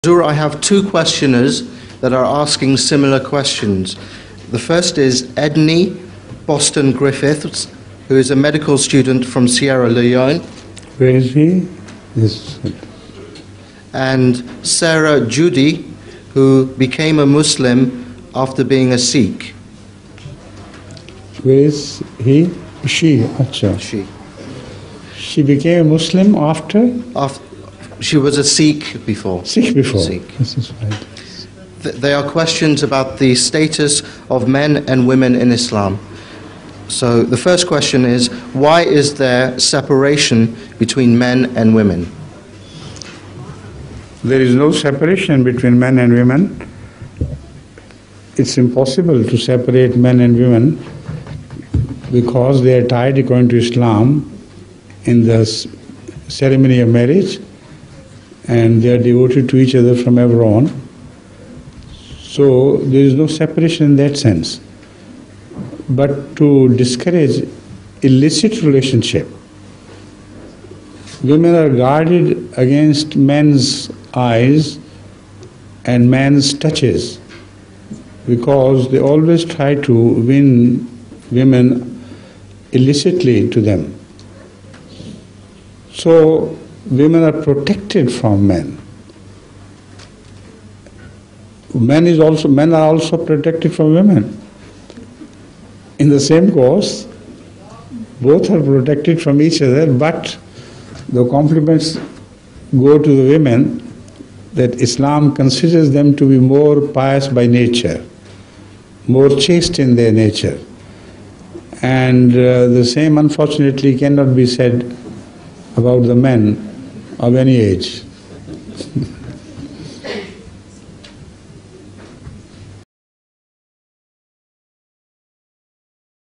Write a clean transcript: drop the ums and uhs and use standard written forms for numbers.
I have two questioners that are asking similar questions. The first is Edney Boston Griffiths, who is a medical student from Sierra Leone. Where is he? Yes. And Sarah Judy, who became a Muslim after being a Sikh. Where is he? She. Acha. She became a Muslim after? She was a Sikh before. Sikh before. Sikh. This is right. They are questions about the status of men and women in Islam. So the first question is, why is there separation between men and women? There is no separation between men and women. It's impossible to separate men and women because they are tied according to Islam in the ceremony of marriage, and they are devoted to each other from ever on. So there is no separation in that sense. But to discourage illicit relationship, women are guarded against men's eyes and men's touches because they always try to win women illicitly to them. So women are protected from men. Men are also protected from women. In the same course, both are protected from each other, but the compliments go to the women that Islam considers them to be more pious by nature, more chaste in their nature. And the same, unfortunately, cannot be said about the men of any age.